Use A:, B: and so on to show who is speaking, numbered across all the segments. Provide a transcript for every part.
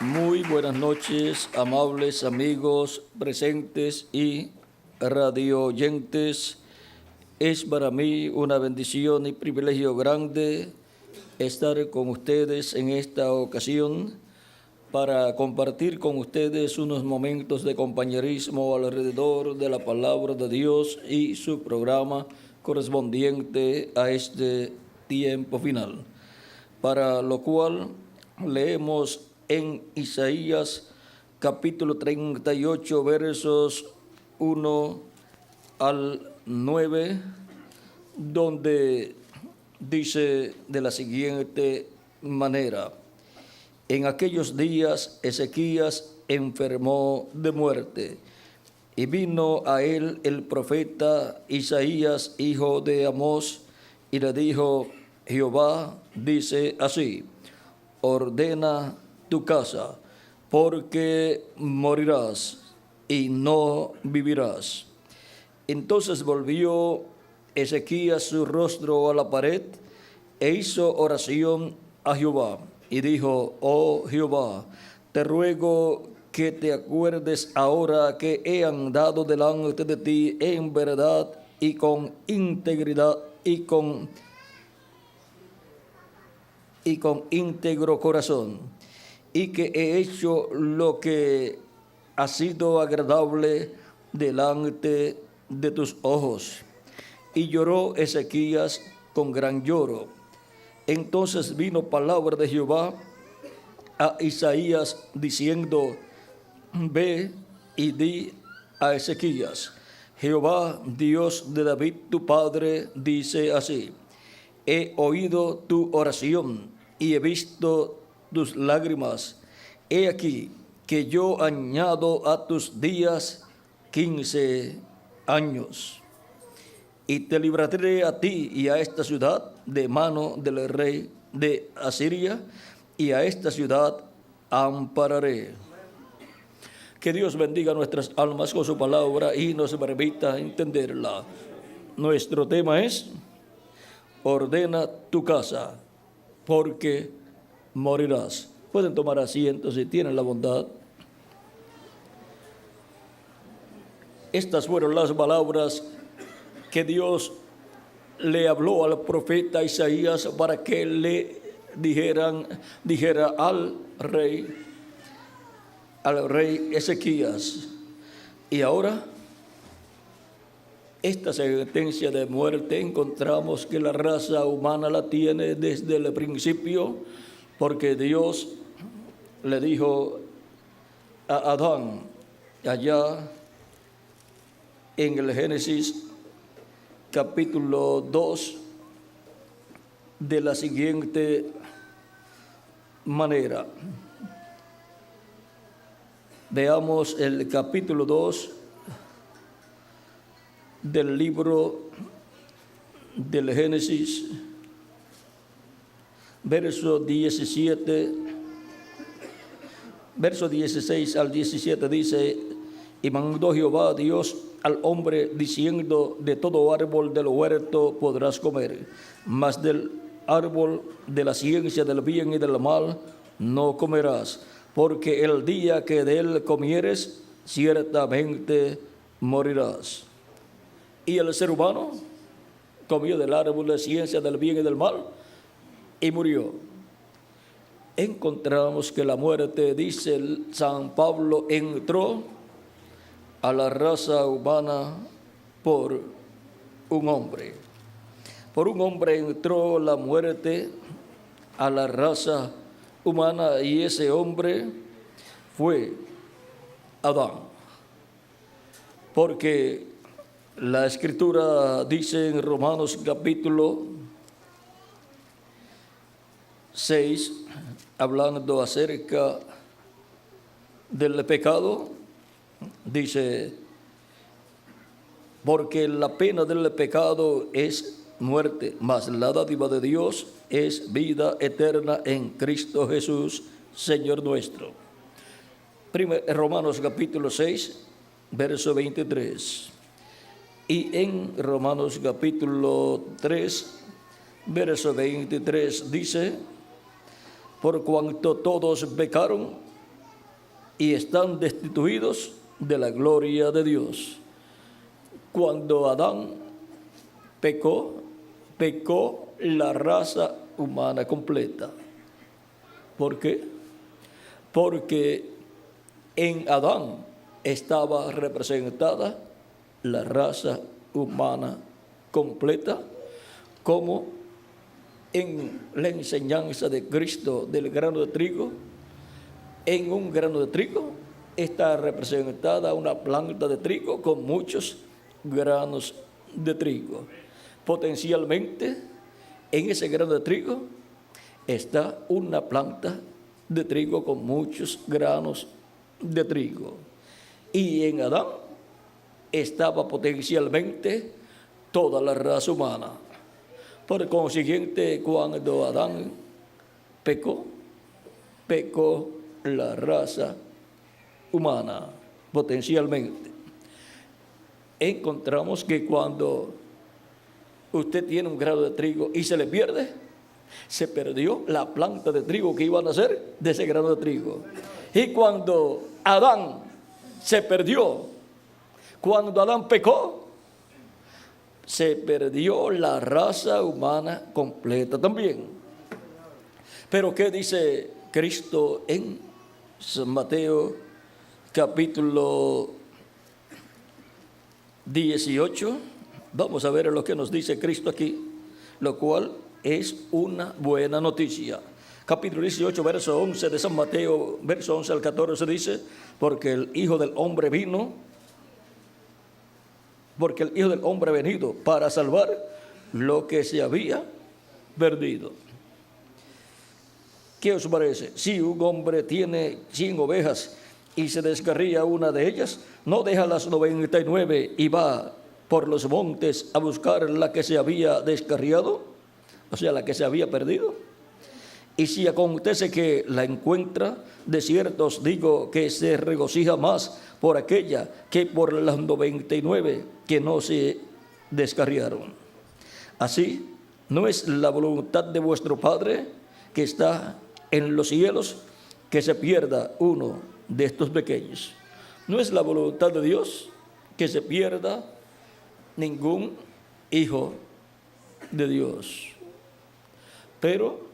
A: Muy buenas noches, amables amigos presentes y radio oyentes. Es para mí una bendición y privilegio grande estar con ustedes en esta ocasión para compartir con ustedes unos momentos de compañerismo alrededor de la palabra de Dios y su programa correspondiente a este tiempo final, para lo cual leemos en Isaías capítulo 38, versos 1 al 9, donde dice de la siguiente manera: en aquellos días Ezequías enfermó de muerte, y vino a él el profeta Isaías, hijo de Amós, y le dijo: Jehová dice así, ordena tu casa, porque morirás y no vivirás. Entonces volvió Ezequías su rostro a la pared e hizo oración a Jehová y dijo: Oh Jehová, te ruego que te acuerdes ahora que he andado delante de ti en verdad y con integridad y con íntegro corazón, y que he hecho lo que ha sido agradable delante de tus ojos. Y lloró Ezequías con gran lloro. Entonces vino palabra de Jehová a Isaías diciendo: Ve y di a Ezequías: Jehová, Dios de David tu padre, dice así: he oído tu oración y he visto tus lágrimas. He aquí que yo añado a tus días 15 años. Y te libraré a ti y a esta ciudad de mano del rey de Asiria, y a esta ciudad ampararé. Que Dios bendiga nuestras almas con su palabra y nos permita entenderla. Nuestro tema es: ordena tu casa, porque morirás. Pueden tomar asiento si tienen la bondad. Estas fueron las palabras que Dios le habló al profeta Isaías para que le dijera al rey Ezequías. Y ahora, esta sentencia de muerte encontramos que la raza humana la tiene desde el principio, porque Dios le dijo a Adán allá en el Génesis capítulo 2 de la siguiente manera. Veamos el capítulo 2 del libro del Génesis, verso 16 al 17 dice: y mandó Jehová Dios al hombre diciendo: de todo árbol del huerto podrás comer, mas del árbol de la ciencia del bien y del mal no comerás, porque el día que de él comieres, ciertamente morirás. Y el ser humano comió del árbol de la ciencia del bien y del mal y murió. Encontramos que la muerte, dice San Pablo, entró a la raza humana por un hombre. Por un hombre entró la muerte a la raza humana, y ese hombre fue Adán. Porque la Escritura dice en Romanos capítulo 6, hablando acerca del pecado, dice: porque la pena del pecado es muerte, mas la dádiva de Dios es vida eterna en Cristo Jesús, Señor nuestro. Romanos capítulo 6, verso 23. Y en Romanos capítulo 3, verso 23 dice: por cuanto todos pecaron y están destituidos de la gloria de Dios. Cuando Adán pecó la raza humana completa. ¿Por qué? Porque en Adán estaba representada la raza humana completa, como en la enseñanza de Cristo del grano de trigo. En un grano de trigo está representada una planta de trigo con muchos granos de trigo. Potencialmente, en ese grano de trigo está una planta de trigo con muchos granos de trigo. Y en Adán estaba potencialmente toda la raza humana. Por consiguiente, cuando Adán pecó la raza humana potencialmente. Encontramos que cuando usted tiene un grano de trigo y se le pierde, se perdió la planta de trigo que iba a nacer de ese grano de trigo. Y cuando Adán se perdió, cuando Adán pecó, se perdió la raza humana completa también. Pero ¿qué dice Cristo en San Mateo capítulo 18? Vamos a ver lo que nos dice Cristo aquí, lo cual es una buena noticia. Capítulo 18, verso 11 de San Mateo, verso 11 al 14 dice, porque el Hijo del Hombre ha venido para salvar lo que se había perdido. ¿Qué os parece? Si un hombre tiene 100 ovejas y se descarría una de ellas, ¿no deja las 99 y va por los montes a buscar la que se había descarriado? O sea, la que se había perdido. Y si acontece que la encuentra, de cierto os digo que se regocija más por aquella que por las 99 que no se descarriaron. Así, ¿no es la voluntad de vuestro Padre que está en los cielos que se pierda uno de estos pequeños? ¿No es la voluntad de Dios que se pierda ningún hijo de Dios? Pero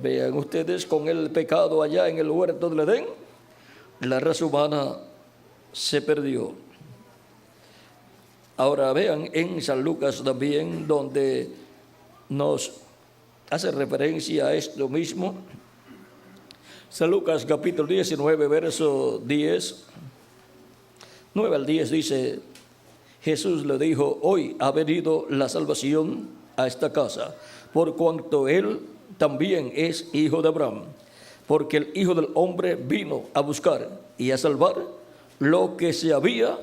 A: vean ustedes, con el pecado allá en el huerto del Edén, la raza humana se perdió. Ahora vean en San Lucas también, donde nos hace referencia a esto mismo. San Lucas capítulo 19, verso 10, 9 al 10 dice, Jesús le dijo, hoy ha venido la salvación a esta casa, por cuanto él también es hijo de Abraham, porque el Hijo del Hombre vino a buscar y a salvar lo que se había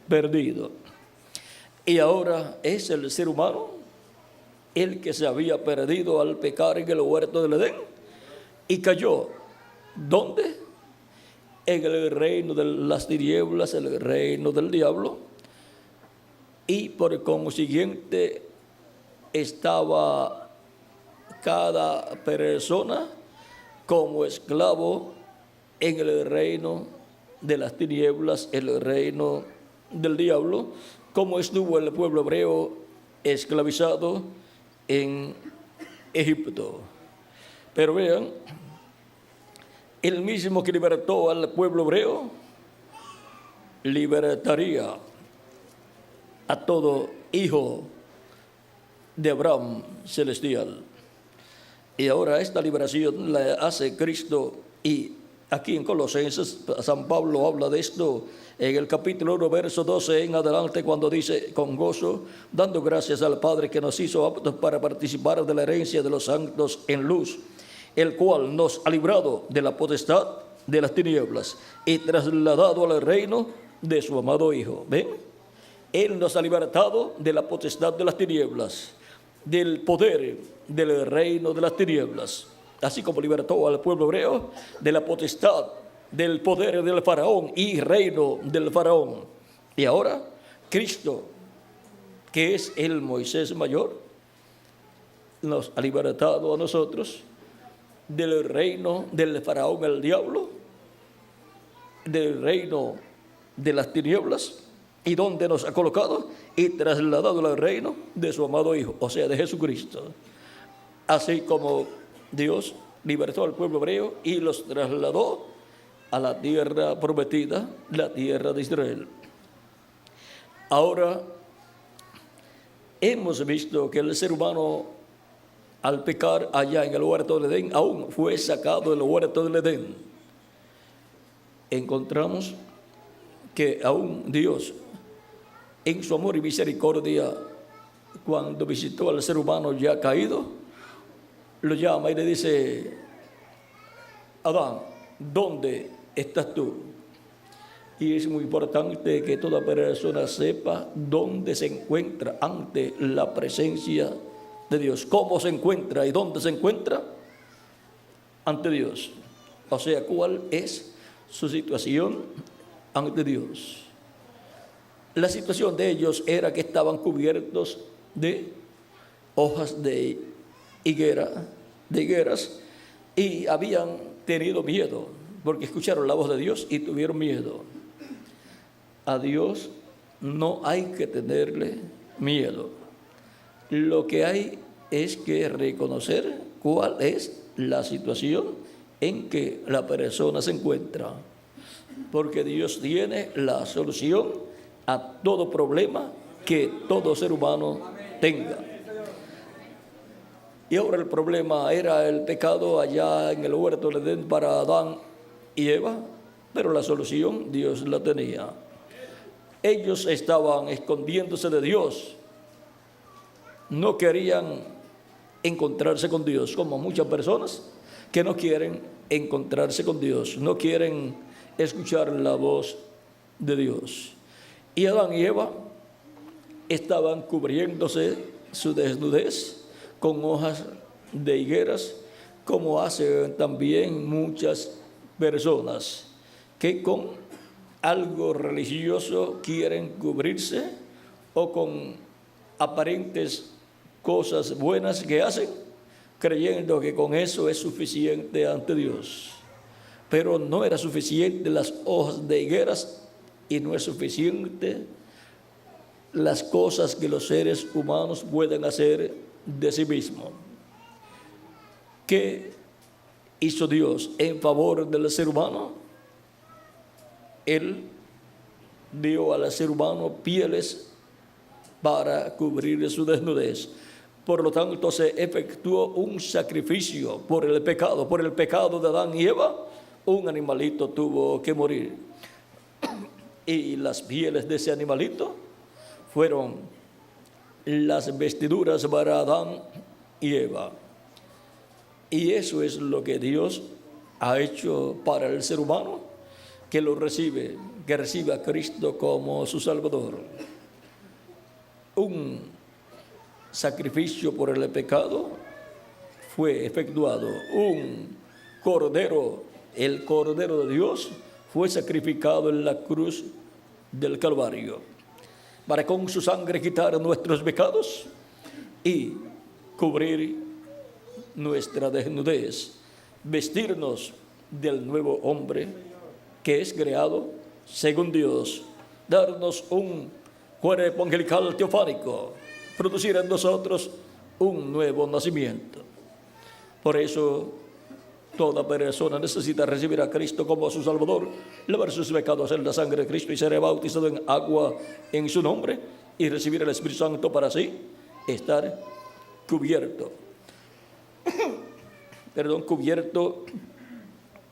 A: perdido. Y ahora es el ser humano el que se había perdido al pecar en el huerto del Edén y cayó. ¿Dónde? En el reino de las tinieblas, el reino del diablo, y por consiguiente estaba cada persona como esclavo en el reino de las tinieblas, el reino del diablo, como estuvo el pueblo hebreo esclavizado en Egipto. Pero vean, el mismo que libertó al pueblo hebreo, libertaría a todo hijo de Abraham celestial. Y ahora esta liberación la hace Cristo, y aquí en Colosenses San Pablo habla de esto en el capítulo 1, verso 12 en adelante, cuando dice, con gozo, dando gracias al Padre que nos hizo aptos para participar de la herencia de los santos en luz, el cual nos ha librado de la potestad de las tinieblas y trasladado al reino de su amado Hijo. ¿Ven? Él nos ha libertado de la potestad de las tinieblas, del poder del reino de las tinieblas, así como libertó al pueblo hebreo de la potestad del poder del faraón y reino del faraón. Y ahora Cristo, que es el Moisés mayor, nos ha libertado a nosotros del reino del faraón, el diablo, del reino de las tinieblas y donde nos ha colocado y trasladado al reino de su amado Hijo, o sea, de Jesucristo. Así como Dios libertó al pueblo hebreo y los trasladó a la tierra prometida, la tierra de Israel. Ahora hemos visto que el ser humano, al pecar allá en el huerto del Edén, aún fue sacado del huerto del Edén. Encontramos que aún Dios, en su amor y misericordia, cuando visitó al ser humano ya caído, lo llama y le dice: Adán, ¿dónde estás tú? Y es muy importante que toda persona sepa dónde se encuentra ante la presencia de Dios. ¿Cómo se encuentra y dónde se encuentra? Ante Dios. O sea, ¿cuál es su situación ante Dios? La situación de ellos era que estaban cubiertos de hojas de higueras y habían tenido miedo porque escucharon la voz de Dios y tuvieron miedo. A Dios no hay que tenerle miedo. Lo que hay es que reconocer cuál es la situación en que la persona se encuentra, porque Dios tiene la solución a todo problema que todo ser humano tenga. Y ahora el problema era el pecado allá en el huerto del Edén para Adán y Eva, pero la solución Dios la tenía. Ellos estaban escondiéndose de Dios, no querían encontrarse con Dios, como muchas personas que no quieren encontrarse con Dios, no quieren escuchar la voz de Dios. Y Adán y Eva estaban cubriéndose su desnudez con hojas de higueras, como hacen también muchas personas que con algo religioso quieren cubrirse, o con aparentes cosas buenas que hacen, creyendo que con eso es suficiente ante Dios. Pero no era suficiente las hojas de higueras y no es suficiente las cosas que los seres humanos pueden hacer de sí mismos. ¿Qué hizo Dios en favor del ser humano? Él dio al ser humano pieles para cubrir su desnudez. Por lo tanto, se efectuó un sacrificio por el pecado de Adán y Eva. Un animalito tuvo que morir. Y las pieles de ese animalito fueron las vestiduras para Adán y Eva. Y eso es lo que Dios ha hecho para el ser humano, que recibe a Cristo como su Salvador. Un sacrificio por el pecado fue efectuado. Un cordero, el Cordero de Dios, fue sacrificado en la cruz del Calvario, para con su sangre quitar nuestros pecados y cubrir nuestra desnudez, vestirnos del nuevo hombre que es creado según Dios, darnos un cuerpo angelical teofánico, producir en nosotros un nuevo nacimiento. Por eso toda persona necesita recibir a Cristo como su Salvador, lavar sus pecados en la sangre de Cristo y ser bautizado en agua en su nombre y recibir el Espíritu Santo para así estar cubierto. Cubierto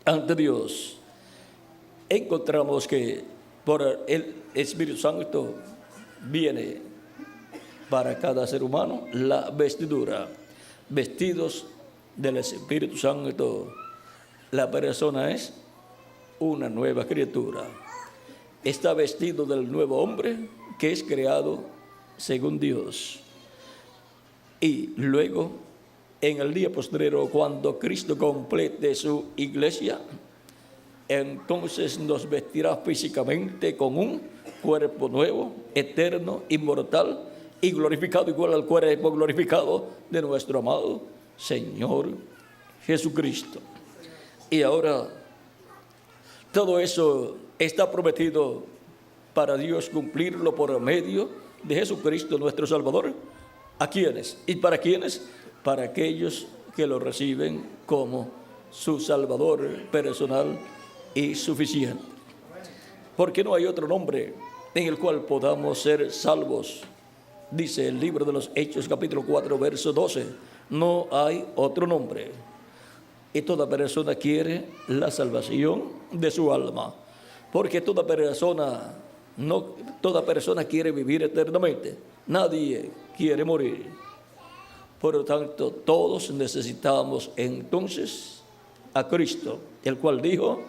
A: ante Dios. Encontramos que por el Espíritu Santo viene para cada ser humano la vestidura. Vestidos del Espíritu Santo, la persona es una nueva criatura. Está vestido del nuevo hombre que es creado según Dios. Y luego, en el día postrero, cuando Cristo complete su iglesia, entonces nos vestirá físicamente con un cuerpo nuevo, eterno, inmortal y glorificado, igual al cuerpo glorificado de nuestro amado Señor Jesucristo. Y ahora todo eso está prometido para Dios cumplirlo por medio de Jesucristo nuestro Salvador. ¿A quiénes? ¿Y para quiénes? Para aquellos que lo reciben como su Salvador personal y suficiente. Porque no hay otro nombre en el cual podamos ser salvos. Dice el libro de los Hechos, capítulo 4, verso 12. No hay otro nombre. Y toda persona quiere la salvación de su alma. Porque toda persona quiere vivir eternamente. Nadie quiere morir. Por lo tanto, todos necesitamos entonces a Cristo, el cual dijo: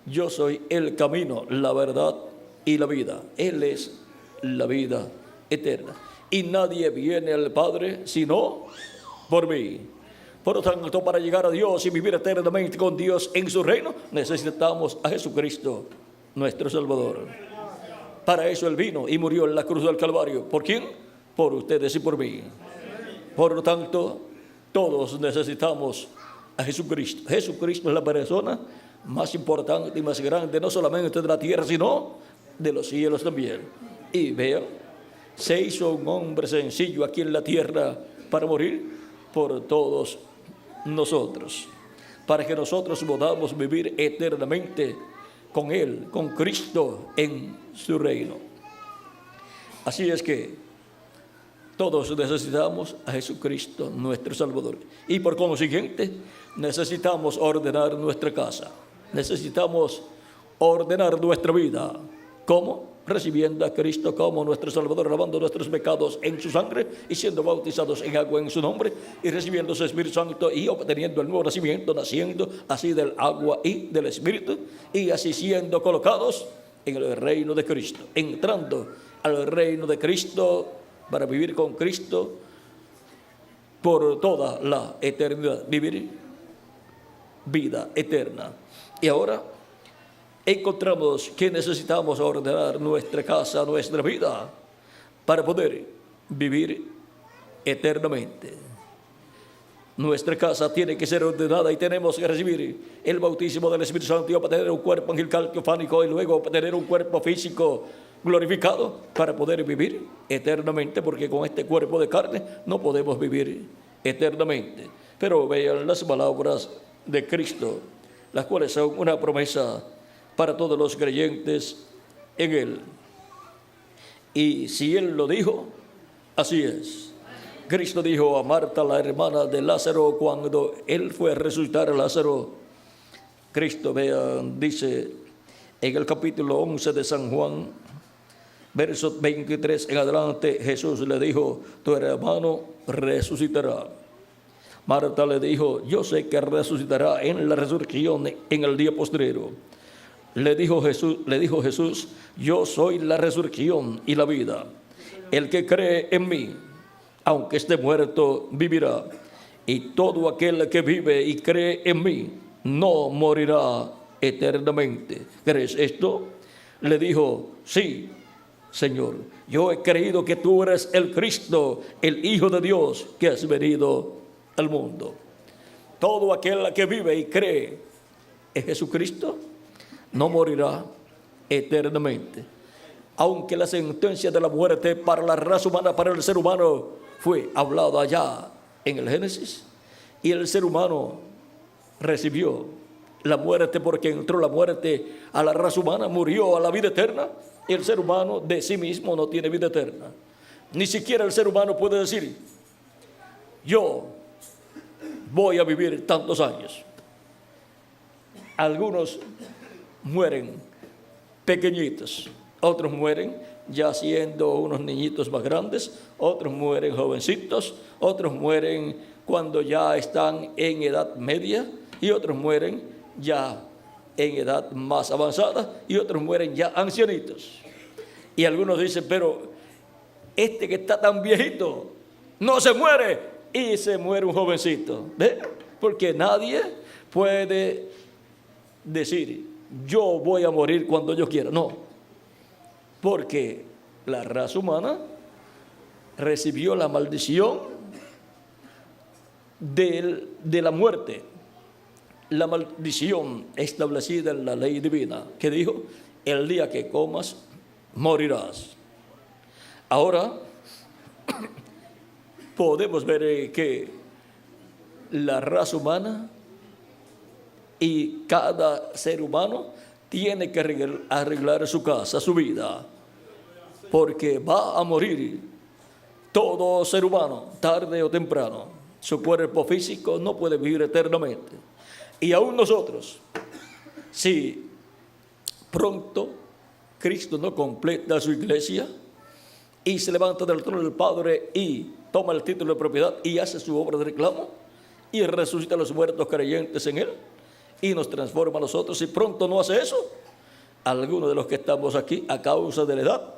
A: yo soy el camino, la verdad y la vida. Él es la vida eterna. Y nadie viene al Padre sino por mí. Por lo tanto, para llegar a Dios y vivir eternamente con Dios en su reino, necesitamos a Jesucristo, nuestro Salvador. Para eso Él vino y murió en la cruz del Calvario. ¿Por quién? Por ustedes y por mí. Por lo tanto, todos necesitamos a Jesucristo. Jesucristo es la persona más importante y más grande, no solamente de la tierra, sino de los cielos también. Y vean, se hizo un hombre sencillo aquí en la tierra para morir por todos nosotros, para que nosotros podamos vivir eternamente con Él, con Cristo en su reino. Así es que todos necesitamos a Jesucristo, nuestro Salvador. Y por consiguiente, necesitamos ordenar nuestra casa. Necesitamos ordenar nuestra vida. ¿Cómo? Recibiendo a Cristo como nuestro Salvador, lavando nuestros pecados en su sangre y siendo bautizados en agua en su nombre y recibiendo su Espíritu Santo y obteniendo el nuevo nacimiento, naciendo así del agua y del Espíritu y así siendo colocados en el reino de Cristo, entrando al reino de Cristo para vivir con Cristo por toda la eternidad, vivir vida eterna. Y ahora encontramos que necesitamos ordenar nuestra casa, nuestra vida, para poder vivir eternamente. Nuestra casa tiene que ser ordenada y tenemos que recibir el bautismo del Espíritu Santo para tener un cuerpo angelical teofánico y luego para tener un cuerpo físico glorificado para poder vivir eternamente, porque con este cuerpo de carne no podemos vivir eternamente. Pero vean las palabras de Cristo, las cuales son una promesa para todos los creyentes en Él. Y si Él lo dijo, así es. Cristo dijo a Marta, la hermana de Lázaro, cuando Él fue a resucitar a Lázaro. Cristo, vean, dice en el capítulo 11 de San Juan, verso 23 en adelante, Jesús le dijo: tu hermano resucitará. Marta le dijo: yo sé que resucitará en la resurrección en el día postrero. Le dijo Jesús: yo soy la resurrección y la vida. El que cree en mí, aunque esté muerto, vivirá. Y todo aquel que vive y cree en mí, no morirá eternamente. ¿Crees esto? Le dijo: sí, Señor, yo he creído que tú eres el Cristo, el Hijo de Dios, que has venido al mundo. Todo aquel que vive y cree en Jesucristo no morirá eternamente. Aunque la sentencia de la muerte para la raza humana, para el ser humano, fue hablado allá en el Génesis, y el ser humano recibió la muerte porque entró la muerte a la raza humana, murió a la vida eterna. Y el ser humano de sí mismo no tiene vida eterna. Ni siquiera el ser humano puede decir: yo voy a vivir tantos años. Algunos mueren pequeñitos, otros mueren ya siendo unos niñitos más grandes, otros mueren jovencitos, otros mueren cuando ya están en edad media y otros mueren ya en edad más avanzada y otros mueren ya ancianitos. Y algunos dicen: pero este que está tan viejito no se muere, y se muere un jovencito. ¿Ve? Porque nadie puede decir: yo voy a morir cuando yo quiera. No, porque la raza humana recibió la maldición de la muerte. la maldición establecida en la ley divina, que dijo: el día que comas, morirás. Ahora podemos ver que la raza humana y cada ser humano tiene que arreglar su casa, su vida, porque va a morir todo ser humano, tarde o temprano. Su cuerpo físico no puede vivir eternamente. Y aún nosotros, si pronto Cristo no completa su iglesia y se levanta del trono del Padre y toma el título de propiedad y hace su obra de reclamo y resucita a los muertos creyentes en Él y nos transforma a nosotros, si pronto no hace eso, algunos de los que estamos aquí a causa de la edad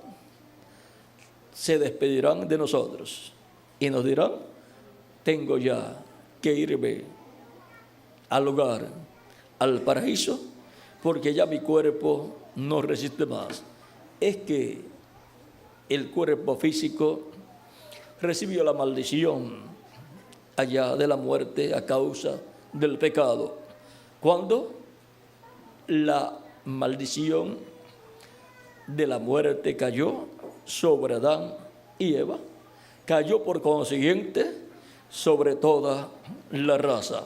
A: se despedirán de nosotros y nos dirán: tengo ya que irme al hogar, al paraíso, porque ya mi cuerpo no resiste más. Es que el cuerpo físico recibió la maldición allá de la muerte a causa del pecado. Cuando la maldición de la muerte cayó sobre Adán y Eva, cayó por consiguiente sobre toda la raza.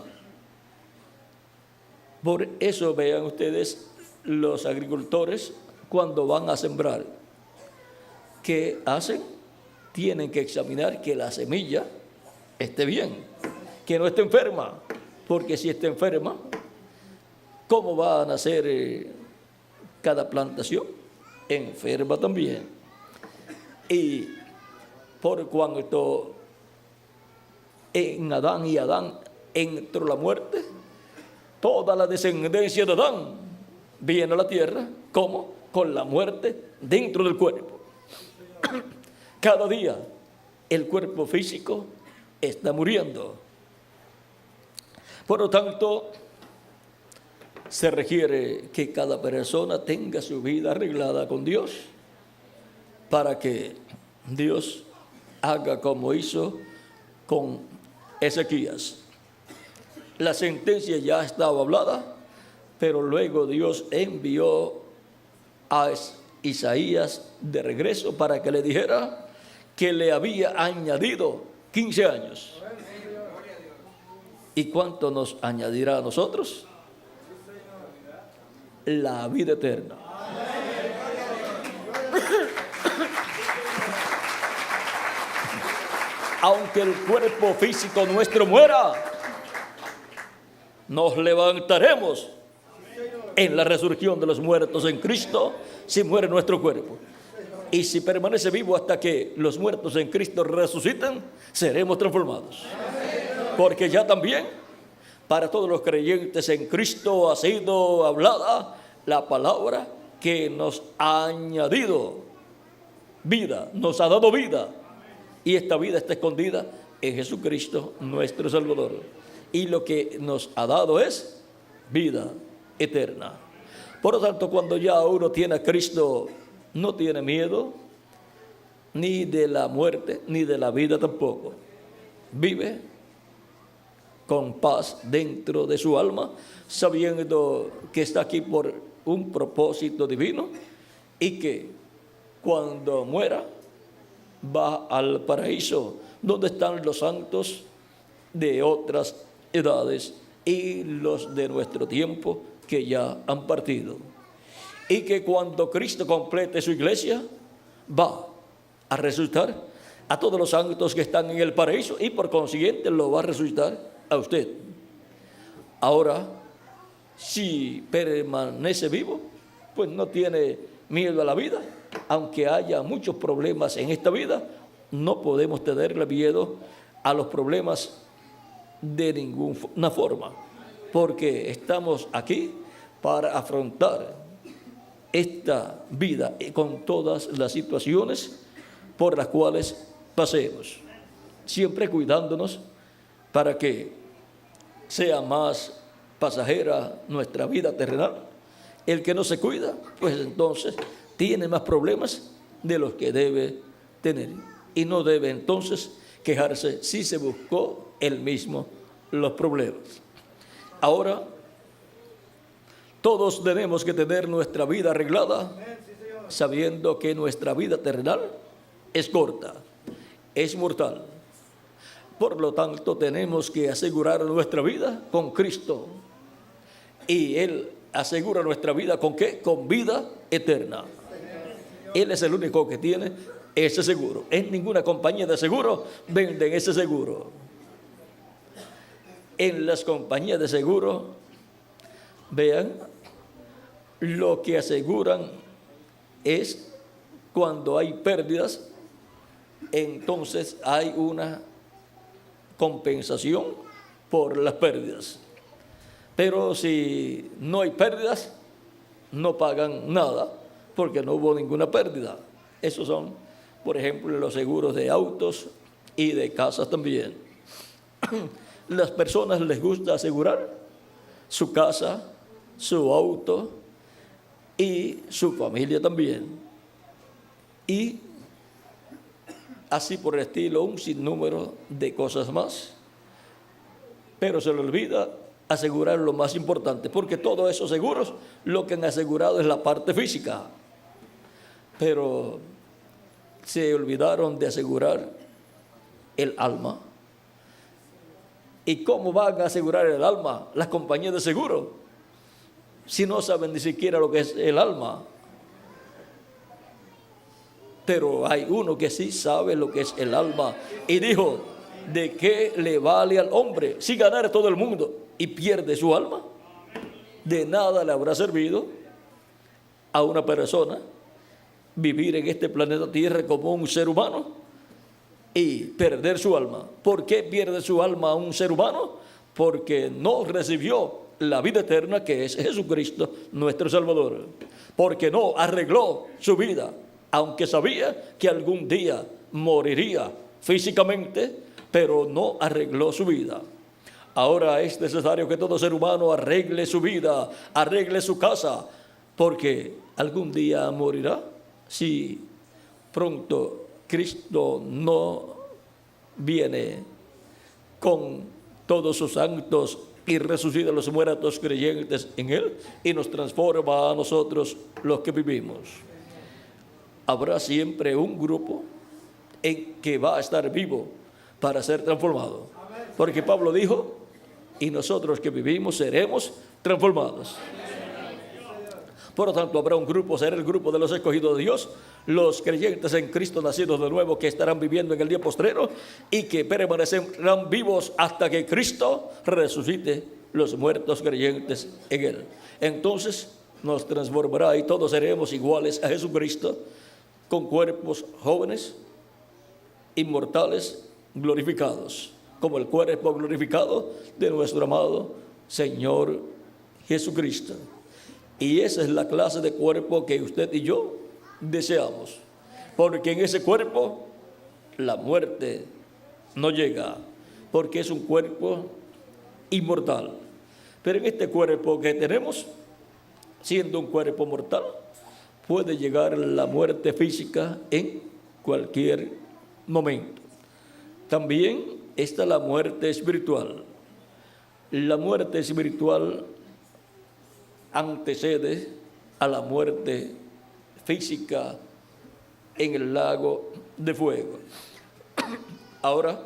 A: Por eso vean ustedes los agricultores cuando van a sembrar, ¿qué hacen? Tienen que examinar que la semilla esté bien, que no esté enferma, porque si está enferma, ¿cómo va a nacer cada plantación? Enferma también. Y por cuanto en Adán y Adán entró la muerte, toda la descendencia de Adán viene a la tierra, ¿cómo? Con la muerte dentro del cuerpo. Cada día el cuerpo físico está muriendo. Por lo tanto, se requiere que cada persona tenga su vida arreglada con Dios, para que Dios haga como hizo con Ezequías. La sentencia ya estaba hablada, pero luego Dios envió a Isaías de regreso para que le dijera que le había añadido 15 años. ¿Y cuánto nos añadirá a nosotros? La vida eterna. Aunque el cuerpo físico nuestro muera, nos levantaremos en la resurrección de los muertos en Cristo, si muere nuestro cuerpo. Y si permanece vivo hasta que los muertos en Cristo resucitan, seremos transformados. Porque ya también para todos los creyentes en Cristo ha sido hablada la palabra que nos ha añadido vida, nos ha dado vida. Y esta vida está escondida en Jesucristo, nuestro Salvador. Y lo que nos ha dado es vida eterna. Por lo tanto, cuando ya uno tiene a Cristo, no tiene miedo ni de la muerte, ni de la vida tampoco. Vive con paz dentro de su alma, sabiendo que está aquí por un propósito divino y que cuando muera va al paraíso, donde están los santos de otras edades y los de nuestro tiempo que ya han partido. Y que cuando Cristo complete su iglesia, va a resucitar a todos los santos que están en el paraíso y por consiguiente lo va a resucitar a usted. Ahora, si permanece vivo, pues no tiene miedo a la vida. Aunque haya muchos problemas en esta vida, no podemos tenerle miedo a los problemas de ninguna forma, porque estamos aquí para afrontar esta vida con todas las situaciones por las cuales pasemos, siempre cuidándonos para que sea más pasajera nuestra vida terrenal. El que no se cuida, pues entonces tiene más problemas de los que debe tener, y no debe entonces quejarse si se buscó él mismo los problemas. Ahora Todos tenemos que tener nuestra vida arreglada, sabiendo que nuestra vida terrenal es corta, es mortal. Por lo tanto, tenemos que asegurar nuestra vida con Cristo. Y Él asegura nuestra vida ¿con qué? Con vida eterna. Él es el único que tiene ese seguro. En ninguna compañía de seguro venden ese seguro. En las compañías de seguro, vean, lo que aseguran es cuando hay pérdidas, entonces hay una compensación por las pérdidas. Pero si no hay pérdidas, no pagan nada porque no hubo ninguna pérdida. Esos son, por ejemplo, los seguros de autos y de casas también. Las personas les gusta asegurar su casa, su auto y su familia también. Y así por el estilo, un sinnúmero de cosas más. Pero se le olvida asegurar lo más importante, porque todos esos seguros lo que han asegurado es la parte física. Pero se olvidaron de asegurar el alma. ¿Y cómo van a asegurar el alma las compañías de seguro si no saben ni siquiera lo que es el alma? Pero hay uno que sí sabe lo que es el alma y dijo: ¿de qué le vale al hombre si ganara todo el mundo y pierde su alma? De nada le habrá servido a una persona vivir en este planeta Tierra como un ser humano y perder su alma. ¿Por qué pierde su alma un ser humano? Porque no recibió la vida eterna, que es Jesucristo, nuestro Salvador. Porque no arregló su vida, aunque sabía que algún día moriría físicamente, pero no arregló su vida. Ahora es necesario que todo ser humano arregle su vida, arregle su casa, porque algún día morirá si pronto Cristo no viene con todos sus santos y resucita a los muertos creyentes en Él y nos transforma a nosotros los que vivimos. Habrá siempre un grupo en que va a estar vivo para ser transformado. Porque Pablo dijo: y nosotros que vivimos seremos transformados. Por lo tanto, habrá un grupo, será el grupo de los escogidos de Dios, los creyentes en Cristo nacidos de nuevo, que estarán viviendo en el día postrero y que permanecerán vivos hasta que Cristo resucite los muertos creyentes en Él. Entonces nos transformará y todos seremos iguales a Jesucristo, con cuerpos jóvenes, inmortales, glorificados, como el cuerpo glorificado de nuestro amado Señor Jesucristo. Y esa es la clase de cuerpo que usted y yo deseamos, porque en ese cuerpo la muerte no llega, porque es un cuerpo inmortal. Pero en este cuerpo que tenemos, siendo un cuerpo mortal, puede llegar la muerte física en cualquier momento. También está la muerte espiritual. La muerte espiritual antecede a la muerte física en el lago de fuego. Ahora,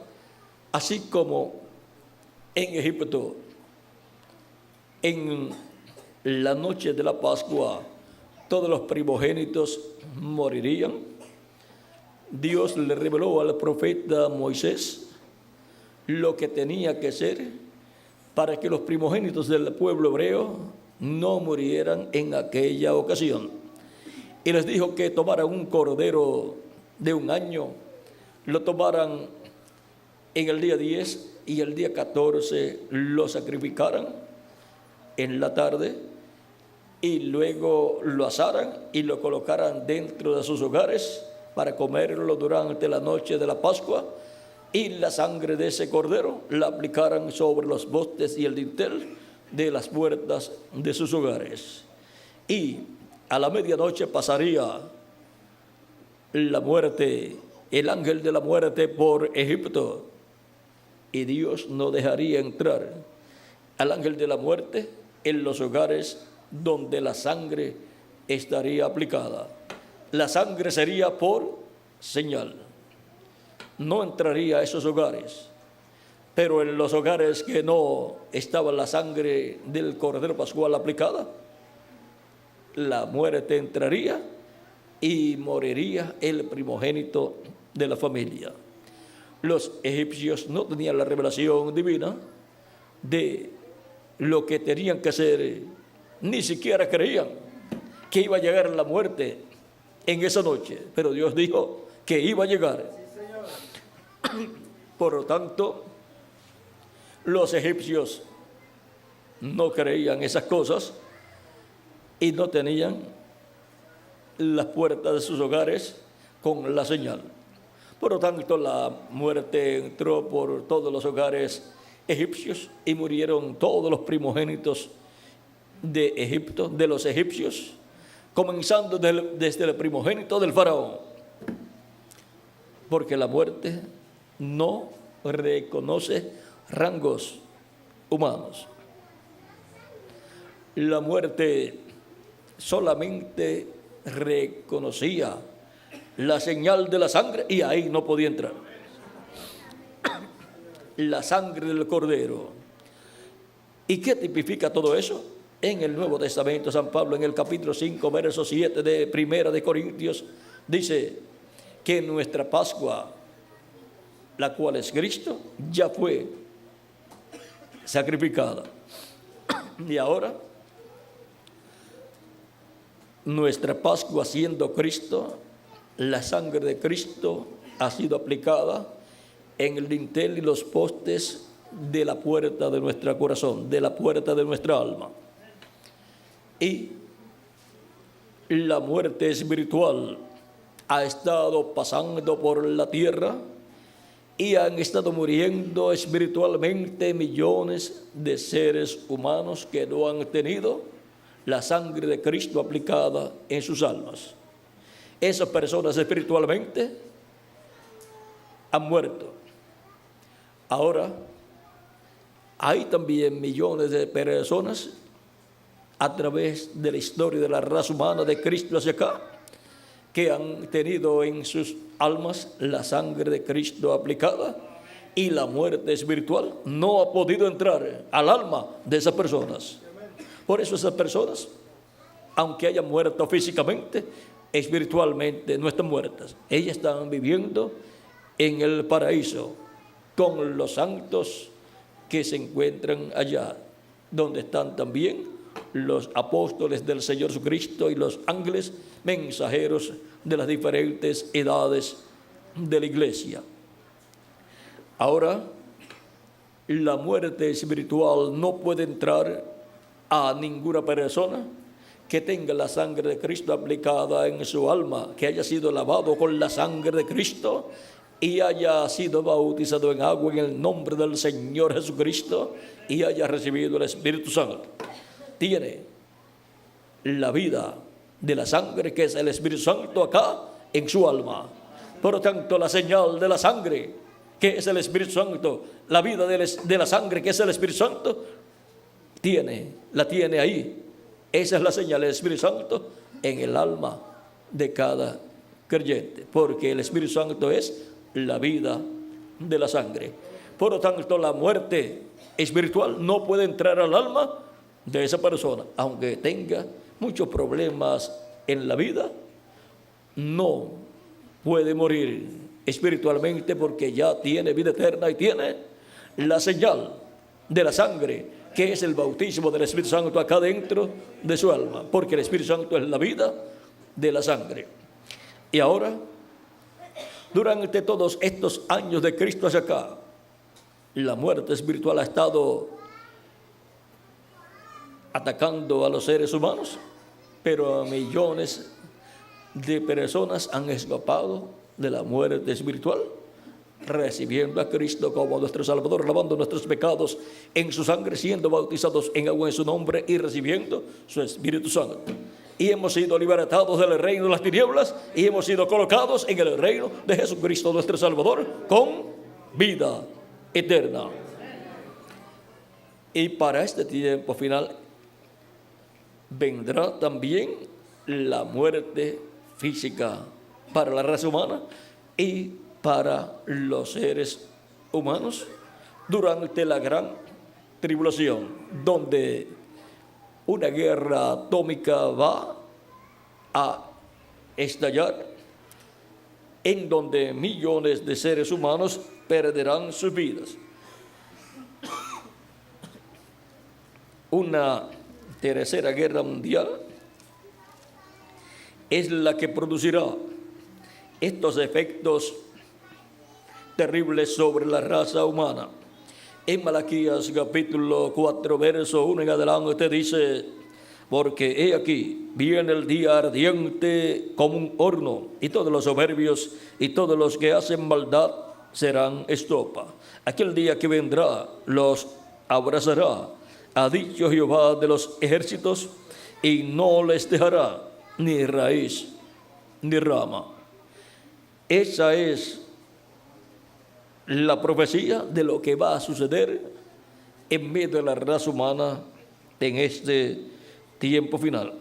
A: así como en Egipto, en la noche de la Pascua, todos los primogénitos morirían, Dios le reveló al profeta Moisés lo que tenía que ser para que los primogénitos del pueblo hebreo no murieran en aquella ocasión. Y les dijo que tomaran un cordero de un año, lo tomaran en el día 10 y el día 14 lo sacrificaran en la tarde y luego lo asaran y lo colocaran dentro de sus hogares para comerlo durante la noche de la Pascua, y la sangre de ese cordero la aplicaran sobre los postes y el dintel de las puertas de sus hogares. Y a la medianoche pasaría la muerte, el ángel de la muerte por Egipto, y Dios no dejaría entrar al ángel de la muerte en los hogares donde la sangre estaría aplicada. La sangre sería por señal. No entraría a esos hogares. Pero en los hogares que no estaba la sangre del Cordero Pascual aplicada, la muerte entraría y moriría el primogénito de la familia. Los egipcios no tenían la revelación divina de lo que tenían que hacer, ni siquiera creían que iba a llegar la muerte en esa noche, pero Dios dijo que iba a llegar. Por lo tanto, los egipcios no creían esas cosas y no tenían las puertas de sus hogares con la señal. Por lo tanto, la muerte entró por todos los hogares egipcios y murieron todos los primogénitos de Egipto, de los egipcios, comenzando desde el primogénito del faraón, porque la muerte no reconoce rangos humanos. La muerte solamente reconocía la señal de la sangre y ahí no podía entrar. La sangre del Cordero. ¿Y qué tipifica todo eso? En el Nuevo Testamento, San Pablo, en el capítulo 5, verso 7 de Primera de Corintios, dice que nuestra Pascua, la cual es Cristo, ya fue sacrificada. Y ahora, nuestra Pascua siendo Cristo, la sangre de Cristo ha sido aplicada en el dintel y los postes de la puerta de nuestro corazón, de la puerta de nuestra alma. Y la muerte espiritual ha estado pasando por la tierra y han estado muriendo espiritualmente millones de seres humanos que no han tenido la sangre de Cristo aplicada en sus almas. Esas personas espiritualmente han muerto. Ahora, hay también millones de personas a través de la historia de la raza humana de Cristo hacia acá, que han tenido en sus almas la sangre de Cristo aplicada y la muerte espiritual no ha podido entrar al alma de esas personas. Por eso esas personas, aunque hayan muerto físicamente, espiritualmente no están muertas. Ellas están viviendo en el paraíso con los santos que se encuentran allá, donde están también los apóstoles del Señor Jesucristo y los ángeles mensajeros de las diferentes edades de la iglesia. Ahora, la muerte espiritual no puede entrar a ninguna persona que tenga la sangre de Cristo aplicada en su alma, que haya sido lavado con la sangre de Cristo y haya sido bautizado en agua en el nombre del Señor Jesucristo y haya recibido el Espíritu Santo. Tiene la vida de la sangre, que es el Espíritu Santo, acá en su alma. Por lo tanto, la señal de la sangre, que es el Espíritu Santo, la vida de la sangre, que es el Espíritu Santo, la tiene ahí. Esa es la señal del Espíritu Santo en el alma de cada creyente, porque el Espíritu Santo es la vida de la sangre. Por lo tanto, la muerte espiritual no puede entrar al alma de esa persona, aunque tenga muchos problemas en la vida, no puede morir espiritualmente porque ya tiene vida eterna y tiene la señal de la sangre, que es el bautismo del Espíritu Santo acá dentro de su alma, porque el Espíritu Santo es la vida de la sangre. Y ahora, durante todos estos años de Cristo hacia acá, la muerte espiritual ha estado atacando a los seres humanos, pero millones de personas han escapado de la muerte espiritual, recibiendo a Cristo como nuestro Salvador, lavando nuestros pecados en su sangre, siendo bautizados en agua en su nombre y recibiendo su Espíritu Santo. Y hemos sido libertados del reino de las tinieblas y hemos sido colocados en el reino de Jesucristo nuestro Salvador con vida eterna. Y para este tiempo final, vendrá también la muerte física para la raza humana y para los seres humanos durante la gran tribulación, donde una guerra atómica va a estallar, en donde millones de seres humanos perderán sus vidas. Una tercera guerra mundial es la que producirá estos efectos terribles sobre la raza humana. En Malaquías capítulo 4, verso 1 en adelante dice: porque he aquí, viene el día ardiente como un horno, y todos los soberbios y todos los que hacen maldad serán estopa. Aquel día que vendrá los abrazará, ha dicho Jehová de los ejércitos, y no les dejará ni raíz ni rama. Esa es la profecía de lo que va a suceder en medio de la raza humana en este tiempo final.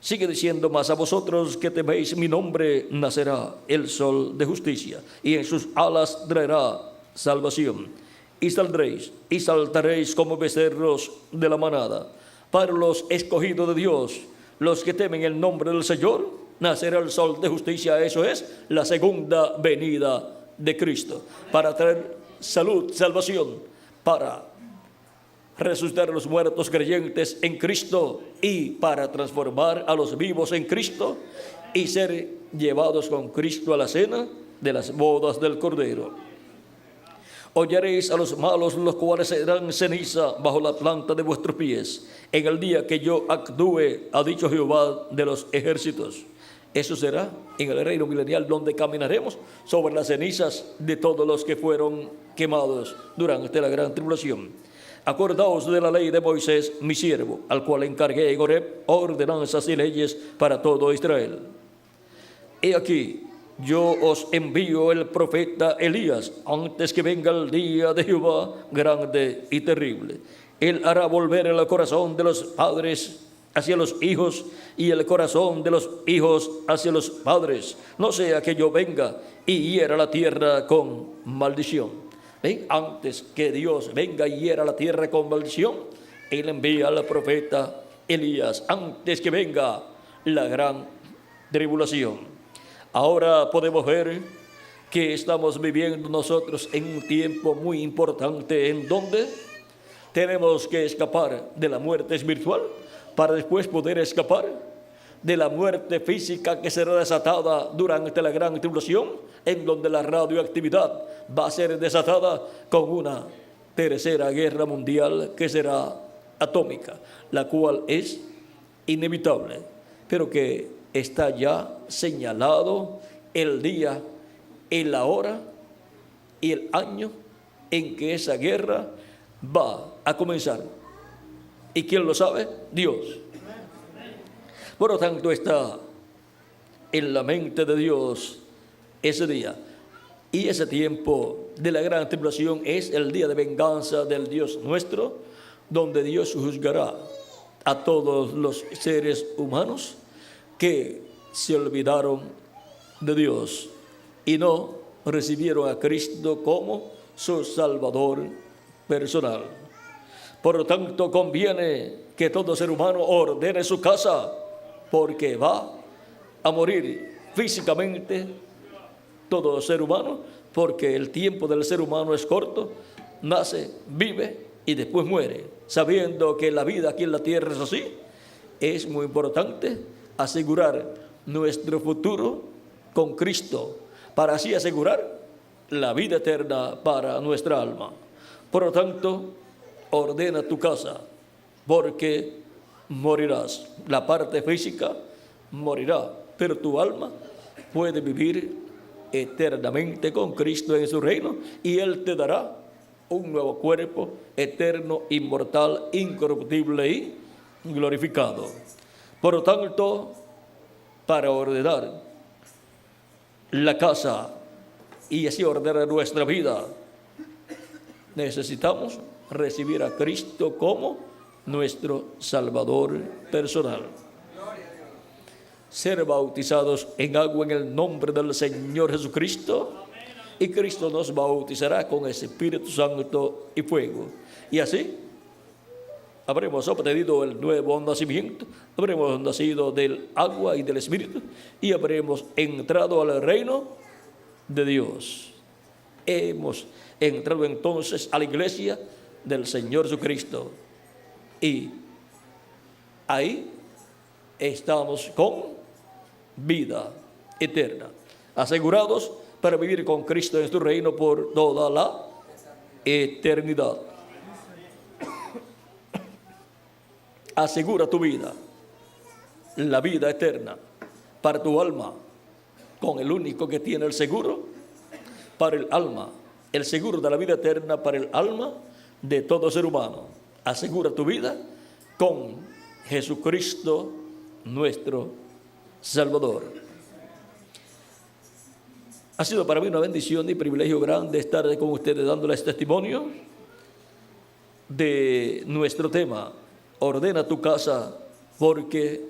A: Sigue diciendo más: a vosotros que teméis mi nombre nacerá el sol de justicia, y en sus alas traerá salvación. Y saldréis y saltaréis como becerros de la manada. Para los escogidos de Dios, los que temen el nombre del Señor, nacerá el sol de justicia. Eso es la segunda venida de Cristo, para traer salud, salvación, para resucitar a los muertos creyentes en Cristo y para transformar a los vivos en Cristo y ser llevados con Cristo a la cena de las bodas del Cordero. Hollaréis a los malos, los cuales serán ceniza bajo la planta de vuestros pies, en el día que yo actúe, ha dicho Jehová de los ejércitos. Eso será en el reino milenial, donde caminaremos sobre las cenizas de todos los que fueron quemados durante la gran tribulación. Acordaos de la ley de Moisés, mi siervo, al cual encargué en Horeb ordenanzas y leyes para todo Israel. He aquí, yo os envío el profeta Elías, antes que venga el día de Jehová grande y terrible. Él hará volver el corazón de los padres hacia los hijos, y el corazón de los hijos hacia los padres, no sea que yo venga y hiera la tierra con maldición. ¿Ven? Antes que Dios venga y hiera la tierra con maldición, Él envía al profeta Elías, antes que venga la gran tribulación. Ahora podemos ver que estamos viviendo nosotros en un tiempo muy importante, en donde tenemos que escapar de la muerte espiritual para después poder escapar de la muerte física que será desatada durante la gran tribulación, en donde la radioactividad va a ser desatada con una tercera guerra mundial que será atómica, la cual es inevitable, pero que está ya señalado el día, y la hora y el año en que esa guerra va a comenzar. ¿Y quién lo sabe? Dios. Por lo tanto, está en la mente de Dios ese día. Y ese tiempo de la gran tribulación es el día de venganza del Dios nuestro, donde Dios juzgará a todos los seres humanos que se olvidaron de Dios y no recibieron a Cristo como su Salvador personal. Por lo tanto, conviene que todo ser humano ordene su casa, porque va a morir físicamente todo ser humano, porque el tiempo del ser humano es corto, nace, vive y después muere. Sabiendo que la vida aquí en la tierra es así, es muy importante asegurar nuestro futuro con Cristo, para así asegurar la vida eterna para nuestra alma. Por lo tanto, ordena tu casa, porque morirás. La parte física morirá, pero tu alma puede vivir eternamente con Cristo en su reino, y Él te dará un nuevo cuerpo eterno, inmortal, incorruptible y glorificado. Por lo tanto, para ordenar la casa y así ordenar nuestra vida, necesitamos recibir a Cristo como nuestro Salvador personal. Ser bautizados en agua en el nombre del Señor Jesucristo, y Cristo nos bautizará con Espíritu Santo y fuego. Y así habremos obtenido el nuevo nacimiento, habremos nacido del agua y del Espíritu, y habremos entrado al reino de Dios. Hemos entrado entonces a la iglesia del Señor Jesucristo, y ahí estamos con vida eterna, asegurados para vivir con Cristo en su reino por toda la eternidad. Asegura tu vida, la vida eterna, para tu alma, con el único que tiene el seguro para el alma, el seguro de la vida eterna para el alma de todo ser humano. Asegura tu vida con Jesucristo nuestro Salvador. Ha sido para mí una bendición y privilegio grande estar con ustedes dándoles testimonio de nuestro tema: ordena tu casa porque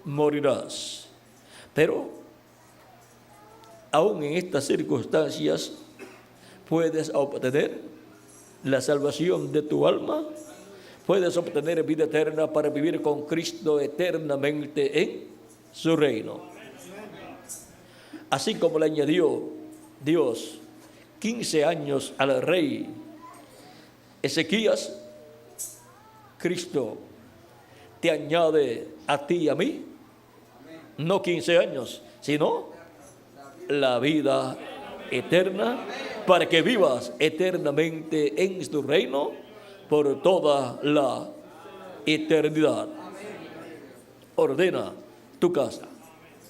A: morirás. Pero aún en estas circunstancias puedes obtener la salvación de tu alma, puedes obtener vida eterna para vivir con Cristo eternamente en su reino. Así como le añadió Dios 15 años al rey Ezequías, Cristo te añade a ti y a mí, no 15 años, sino la vida eterna, para que vivas eternamente en su reino por toda la eternidad. Ordena tu casa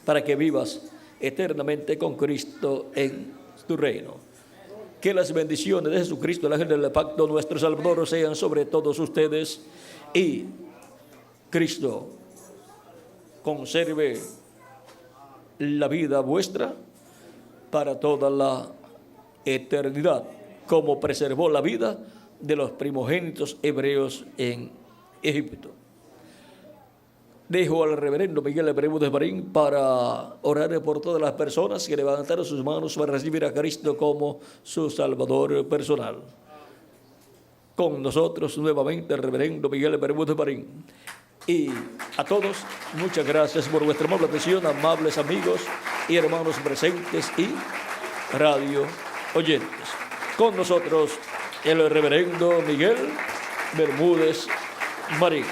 A: para que vivas eternamente con Cristo en tu reino. Que las bendiciones de Jesucristo, el ángel del pacto, nuestro Salvador, sean sobre todos ustedes, y Cristo conserve la vida vuestra para toda la eternidad, como preservó la vida de los primogénitos hebreos en Egipto. Dejo al reverendo Miguel Bermúdez Marín para orar por todas las personas que levantaron sus manos para recibir a Cristo como su Salvador personal. Con nosotros nuevamente el reverendo Miguel Bermúdez Marín. Y a todos, muchas gracias por vuestra amable atención, amables amigos y hermanos presentes y radio oyentes. Con nosotros el reverendo Miguel Bermúdez Marín.